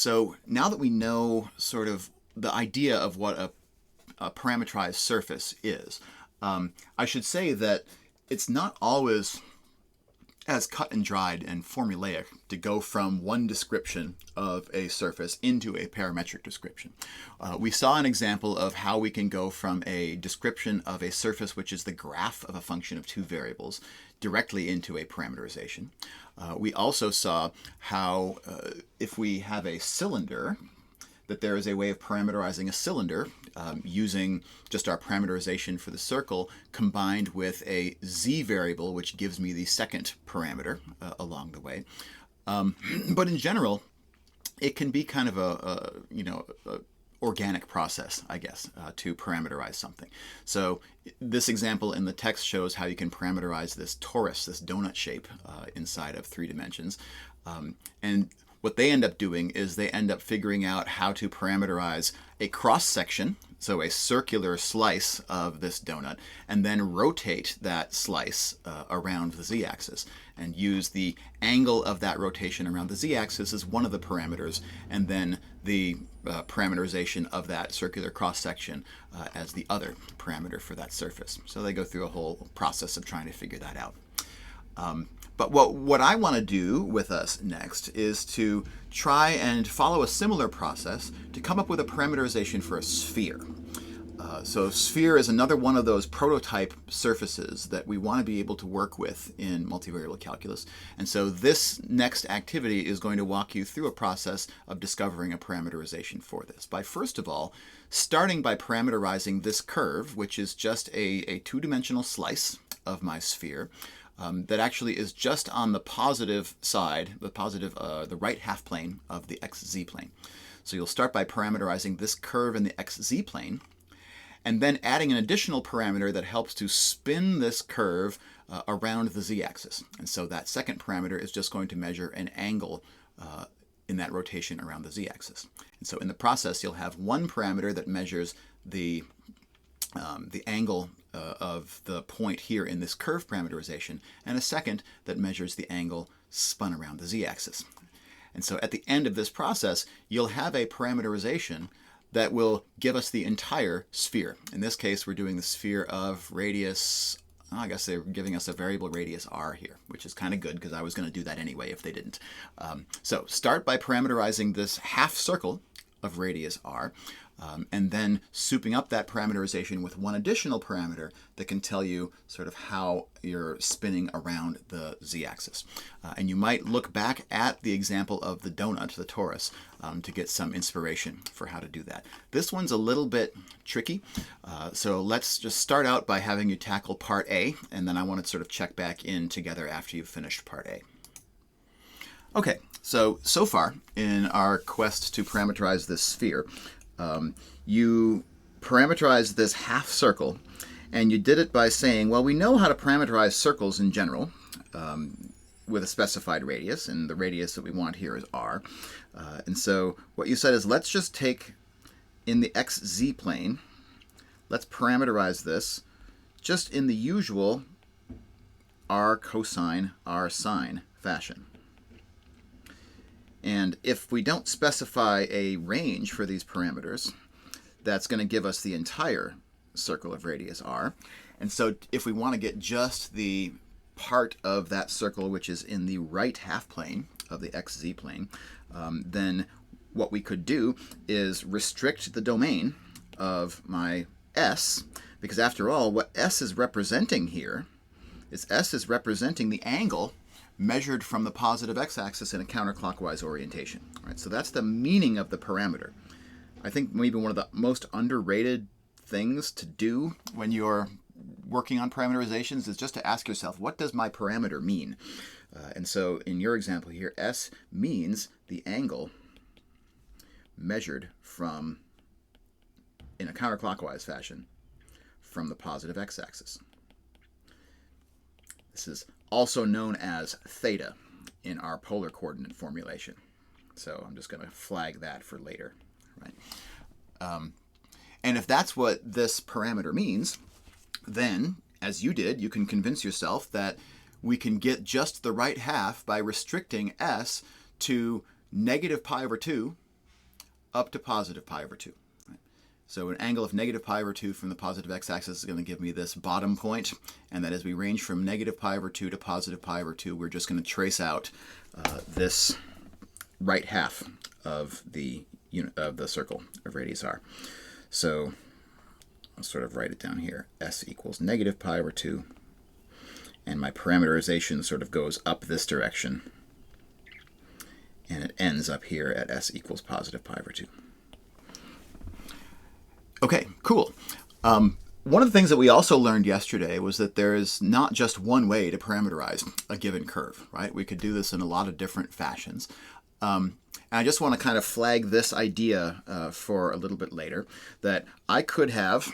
So now that we know sort of the idea of what a parametrized surface is, I should say that it's not always as cut and dried and formulaic to go from one description of a surface into a parametric description. We saw an example of how we can go from a description of a surface, which is the graph of a function of two variables, directly into a parameterization. We also saw how if we have a cylinder, that there is a way of parameterizing a cylinder using just our parameterization for the circle combined with a z variable, which gives me the second parameter along the way. But in general, it can be kind of a organic process, I guess, to parameterize something. So this example in the text shows how you can parameterize this torus, this donut shape inside of 3 dimensions. And what they end up doing is they end up figuring out how to parameterize a cross-section, so a circular slice of this donut, and then rotate that slice around the z-axis and use the angle of that rotation around the z-axis as one of the parameters, and then the parameterization of that circular cross-section as the other parameter for that surface. So they go through a whole process of trying to figure that out. But what I want to do with us next is to try and follow a similar process to come up with a parameterization for a sphere. So sphere is another one of those prototype surfaces that we want to be able to work with in multivariable calculus. And so this next activity is going to walk you through a process of discovering a parameterization for this. By first of all, starting by parameterizing this curve, which is just a two-dimensional slice of my sphere. That actually is just on the positive side, the right half plane of the xz plane. So you'll start by parameterizing this curve in the xz plane, and then adding an additional parameter that helps to spin this curve around the z-axis. And so that second parameter is just going to measure an angle in that rotation around the z-axis. And so in the process, you'll have one parameter that measures the angle of the point here in this curve parameterization, and a second that measures the angle spun around the z-axis. And so at the end of this process, you'll have a parameterization that will give us the entire sphere. In this case, we're doing the sphere of radius, I guess they're giving us a variable radius r here, which is kind of good because I was going to do that anyway if they didn't. So start by parameterizing this half circle of radius r. And then souping up that parameterization with one additional parameter that can tell you sort of how you're spinning around the z-axis. And you might look back at the example of the donut, the torus, to get some inspiration for how to do that. This one's a little bit tricky, so let's just start out by having you tackle part A, and then I want to sort of check back in together after you've finished part A. Okay, so far in our quest to parameterize this sphere, you parameterized this half circle, and you did it by saying, well, we know how to parameterize circles in general with a specified radius, and the radius that we want here is r. And so what you said is, let's just take in the xz plane, let's parameterize this just in the usual r cosine, r sine fashion. And if we don't specify a range for these parameters, that's going to give us the entire circle of radius r. And so if we want to get just the part of that circle which is in the right half plane of the xz plane, then what we could do is restrict the domain of my s, because after all, what s is representing here is s is representing the angle measured from the positive x-axis in a counterclockwise orientation. All right, so that's the meaning of the parameter. I think maybe one of the most underrated things to do when you're working on parameterizations is just to ask yourself, what does my parameter mean? And so in your example here, s means the angle measured from, in a counterclockwise fashion, from the positive x-axis. This is also known as theta in our polar coordinate formulation. So I'm just going to flag that for later. Right? And if that's what this parameter means, then, as you did, you can convince yourself that we can get just the right half by restricting s to negative pi over 2 up to positive pi over 2. Right? So an angle of negative pi over 2 from the positive x-axis is going to give me this bottom point, and that as we range from negative pi over 2 to positive pi over 2, we're just going to trace out this right half of the unit of the circle of radius r. So I'll sort of write it down here. S equals negative pi over 2, and my parameterization sort of goes up this direction, and it ends up here at s equals positive pi over 2. Okay, cool. One of the things that we also learned yesterday was that there is not just one way to parameterize a given curve, right? We could do this in a lot of different fashions. And I just want to kind of flag this idea for a little bit later, that I could have,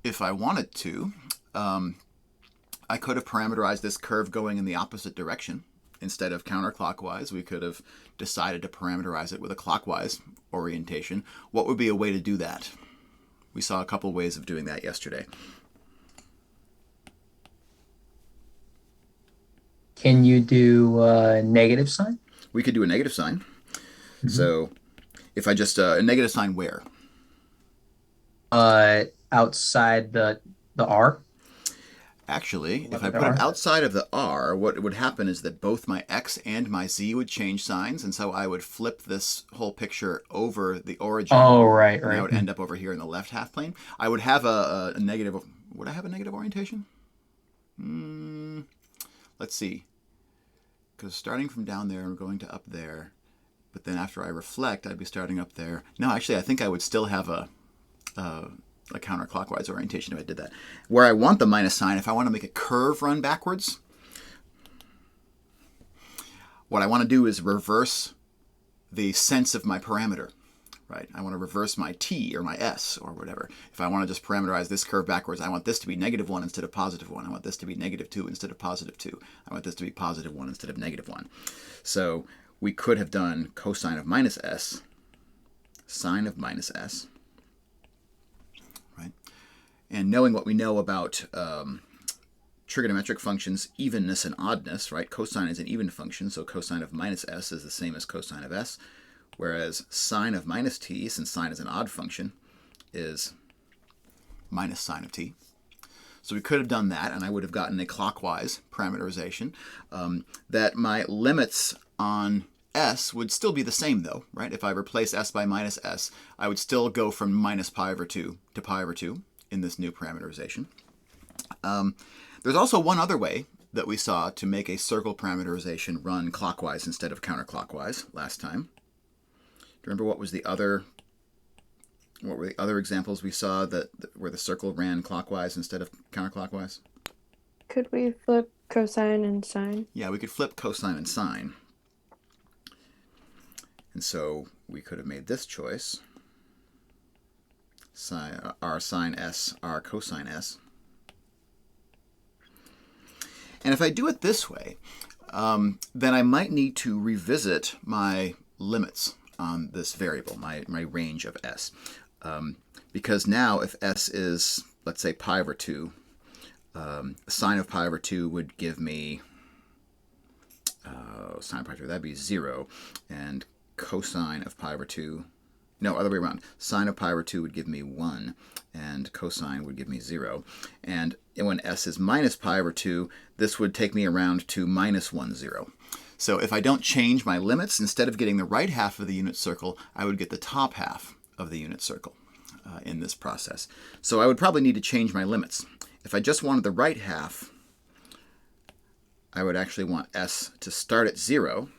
if I wanted to, I could have parameterized this curve going in the opposite direction. Instead of counterclockwise, we could have decided to parameterize it with a clockwise orientation. What would be a way to do that? We saw a couple ways of doing that yesterday. Can you do a negative sign? We could do a negative sign. So if I just, a negative sign where? Outside the R. Actually, if Left I of the put it R. outside of the R, what would happen is that both my x and my z would change signs, and so I would flip this whole picture over the origin, Oh, right, and I right. would end up over here in the left half plane. I would have a negative, would I have a negative orientation? Let's see. Because starting from down there and going to up there, but then after I reflect, I'd be starting up there. No, actually, I think I would still have a counterclockwise orientation if I did that. Where I want the minus sign, if I want to make a curve run backwards, what I want to do is reverse the sense of my parameter, right? I want to reverse my t or my s or whatever. If I want to just parameterize this curve backwards, I want this to be -1 instead of +1. I want this to be -2 instead of +2. I want this to be +1 instead of -1. So we could have done cosine of minus s, sine of minus s, right? And knowing what we know about trigonometric functions, evenness and oddness, right? Cosine is an even function, so cosine of minus s is the same as cosine of s, whereas sine of minus t, since sine is an odd function, is minus sine of t. So we could have done that, and I would have gotten a clockwise parameterization. That my limits on s would still be the same, though, right? If I replace s by minus s, I would still go from minus pi over 2 to pi over 2 in this new parameterization. There's also one other way that we saw to make a circle parameterization run clockwise instead of counterclockwise last time. Do you remember what were the other examples we saw where the circle ran clockwise instead of counterclockwise? Could we flip cosine and sine? Yeah, we could flip cosine and sine. And so we could have made this choice. R sine s, R cosine s. And if I do it this way, then I might need to revisit my limits on this variable, my range of s. Because now if s is, let's say, pi over 2, sine of pi over 2 would give me, sine of pi over 2, that'd be 0, and cosine of pi over 2, no, other way around. Sine of pi over 2 would give me 1, and cosine would give me 0. And when s is minus pi over 2, this would take me around to minus 1, 0. So if I don't change my limits, instead of getting the right half of the unit circle, I would get the top half of the unit circle in this process. So I would probably need to change my limits. If I just wanted the right half, I would actually want s to start at 0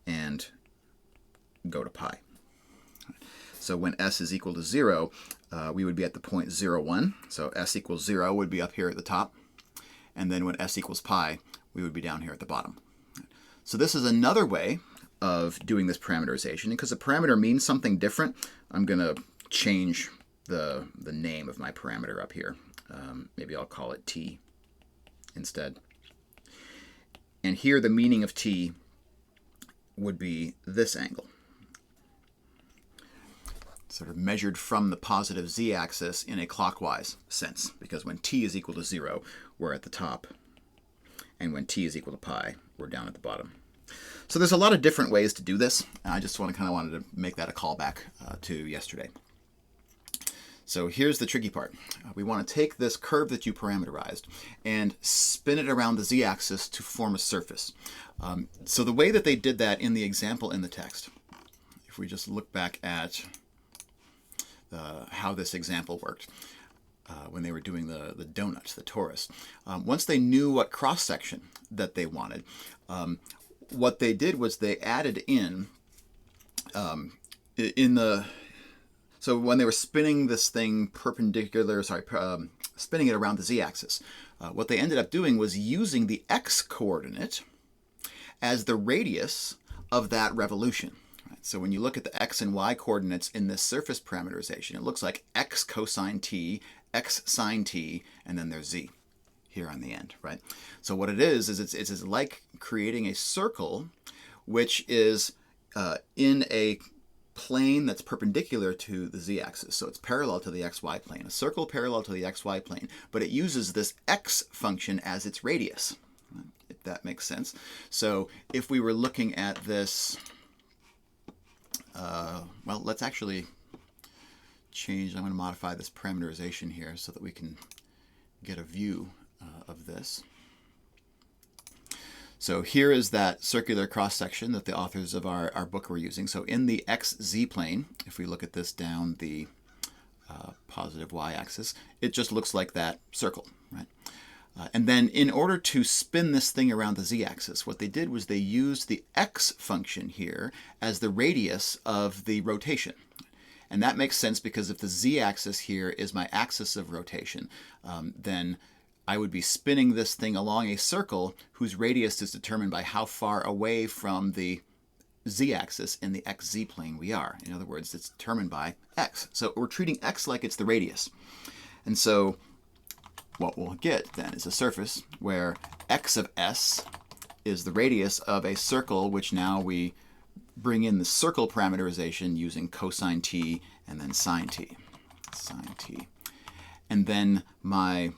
and go to pi. So when s is equal to 0, we would be at the point 0, 1. So s equals 0 would be up here at the top. And then when s equals pi, we would be down here at the bottom. So this is another way of doing this parameterization. Because a parameter means something different, I'm going to change the name of my parameter up here. Maybe I'll call it t instead. And here the meaning of t would be this angle, sort of measured from the positive z-axis in a clockwise sense, because when t is equal to 0, we're at the top, and when t is equal to pi, we're down at the bottom. So there's a lot of different ways to do this. And I just wanted to make that a callback to yesterday. So here's the tricky part. We want to take this curve that you parameterized and spin it around the z-axis to form a surface. So the way that they did that in the example in the text, if we just look back at how this example worked when they were doing the donut, the torus, once they knew what cross-section that they wanted, what they did was they added so when they were spinning this thing spinning it around the z-axis, what they ended up doing was using the x-coordinate as the radius of that revolution. Right? So when you look at the x and y coordinates in this surface parameterization, it looks like x cosine t, x sine t, and then there's z here on the end, right? So what it is it's like creating a circle which is in a plane that's perpendicular to the z-axis. So it's parallel to the xy plane, a circle parallel to the xy plane, but it uses this x function as its radius, if that makes sense. So if we were looking at this, well, let's actually change, I'm going to modify this parameterization here so that we can get a view of this. So here is that circular cross-section that the authors of our book were using. So in the xz plane, if we look at this down the positive y-axis, it just looks like that circle, right? And then in order to spin this thing around the z-axis, what they did was they used the x function here as the radius of the rotation. And that makes sense because if the z-axis here is my axis of rotation, then I would be spinning this thing along a circle whose radius is determined by how far away from the z-axis in the xz plane we are. In other words, it's determined by x. So we're treating x like it's the radius. And so what we'll get then is a surface where x of s is the radius of a circle, which now we bring in the circle parameterization using cosine t and then sine t. Sine t. And then my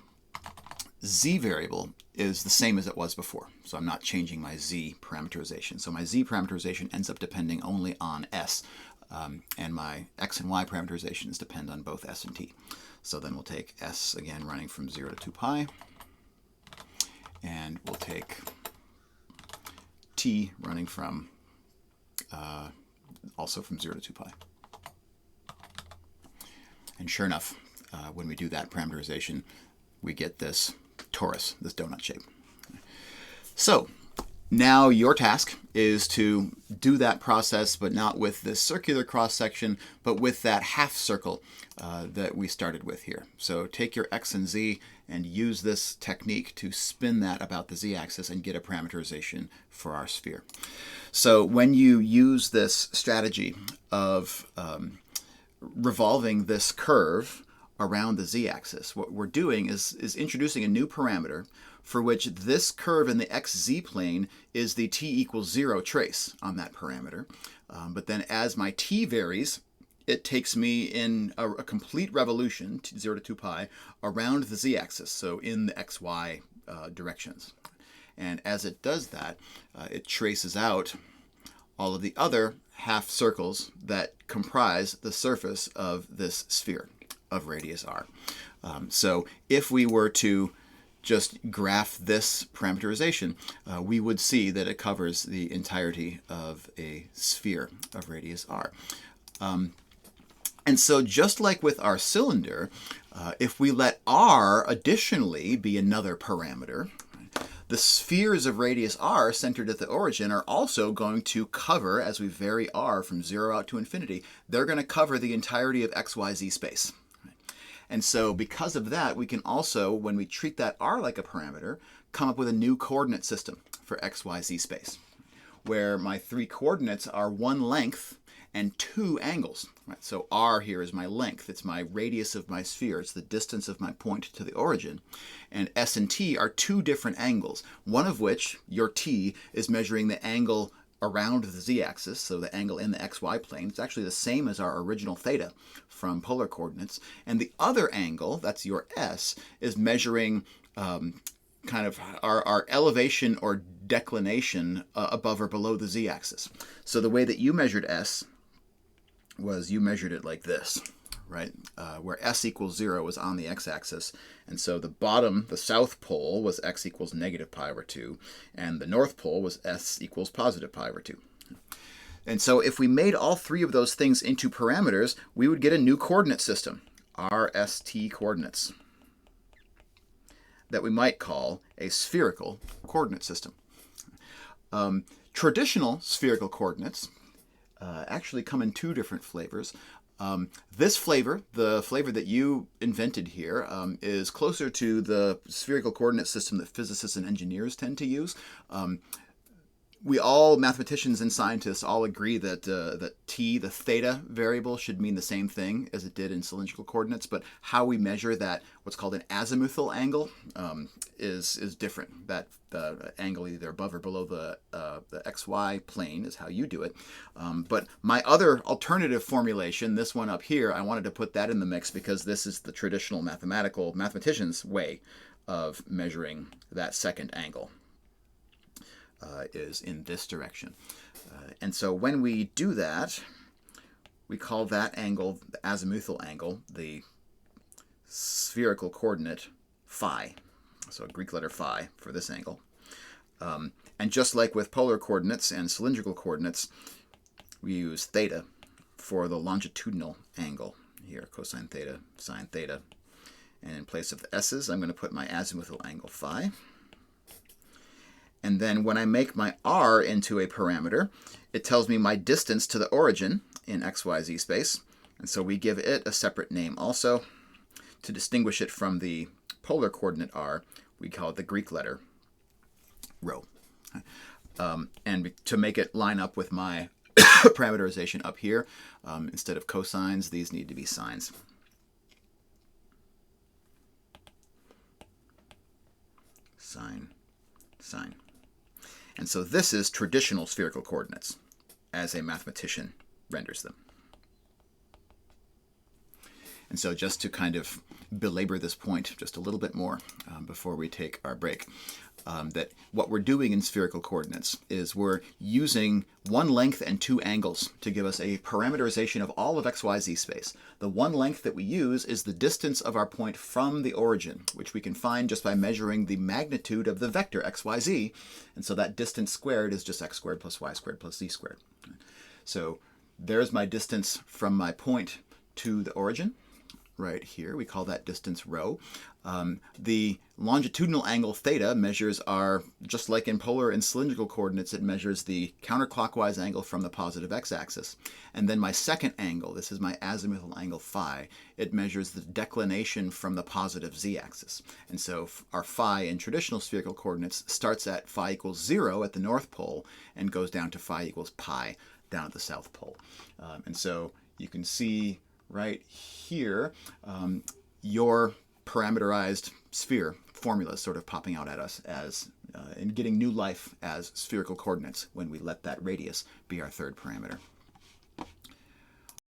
z variable is the same as it was before. So I'm not changing my z parameterization. So my z parameterization ends up depending only on s, and my x and y parameterizations depend on both s and t. So then we'll take s again running from 0 to 2 pi, and we'll take t running from also from 0 to 2 pi. And sure enough, when we do that parameterization, we get this torus, this donut shape. So now your task is to do that process, but not with this circular cross-section, but with that half circle that we started with here. So take your x and z and use this technique to spin that about the z-axis and get a parameterization for our sphere. So when you use this strategy of revolving this curve around the z-axis, what we're doing is introducing a new parameter for which this curve in the xz plane is the t equals 0 trace on that parameter. But then as my t varies, it takes me in a complete revolution, 0 to 2 pi, around the z-axis, so in the xy directions. And as it does that, it traces out all of the other half circles that comprise the surface of this sphere of radius r. So if we were to just graph this parameterization, we would see that it covers the entirety of a sphere of radius r. And so just like with our cylinder, if we let r additionally be another parameter, the spheres of radius r centered at the origin are also going to cover, as we vary r from 0 out to infinity, they're going to cover the entirety of xyz space. And so because of that, we can also, when we treat that r like a parameter, come up with a new coordinate system for xyz space, where my three coordinates are one length and two angles. Right? So r here is my length. It's my radius of my sphere. It's the distance of my point to the origin. And s and t are two different angles, one of which, your t, is measuring the angle around the z-axis, so the angle in the xy plane. It's actually the same as our original theta from polar coordinates. And the other angle, that's your s, is measuring kind of our elevation or declination above or below the z-axis. So the way that you measured s was you measured it like this, right? Where s equals 0 was on the x-axis, and so the bottom, the south pole, was x equals negative pi over 2, and the north pole was s equals positive pi over 2. And so if we made all three of those things into parameters, we would get a new coordinate system, RST coordinates, that we might call a spherical coordinate system. Traditional spherical coordinates actually come in two different flavors. This flavor, the flavor that you invented here, is closer to the spherical coordinate system that physicists and engineers tend to use. We all, mathematicians and scientists, all agree that that t, the theta variable, should mean the same thing as it did in cylindrical coordinates, but how we measure that, what's called an azimuthal angle, is different. That angle either above or below the xy plane is how you do it. But my other alternative formulation, this one up here, I wanted to put that in the mix because this is the traditional mathematician's way of measuring that second angle. Is in this direction. And so when we do that, we call that angle, the azimuthal angle, the spherical coordinate phi. So Greek letter phi for this angle. And just like with polar coordinates and cylindrical coordinates, we use theta for the longitudinal angle. Here, cosine theta, sine theta. And in place of the s's, I'm going to put my azimuthal angle phi. And then when I make my r into a parameter, it tells me my distance to the origin in xyz space. And so we give it a separate name also. To distinguish it from the polar coordinate r, we call it the Greek letter rho. And to make it line up with my parameterization up here, instead of cosines, these need to be sines. Sine, sine. And so this is traditional spherical coordinates, as a mathematician renders them. And so just to kind of belabor this point just a little bit more before we take our break, that what we're doing in spherical coordinates is we're using one length and two angles to give us a parameterization of all of xyz space. The one length that we use is the distance of our point from the origin, which we can find just by measuring the magnitude of the vector xyz. And so that distance squared is just x squared plus y squared plus z squared. So there's my distance from my point to the origin. Right here, we call that distance rho. The longitudinal angle theta measures our, just like in polar and cylindrical coordinates, it measures the counterclockwise angle from the positive x-axis. And then my second angle, this is my azimuthal angle phi, it measures the declination from the positive z-axis. And so our phi in traditional spherical coordinates starts at phi equals 0 at the north pole and goes down to phi equals pi down at the south pole. And so you can see right here, your parameterized sphere formula is sort of popping out at us as and getting new life as spherical coordinates when we let that radius be our third parameter.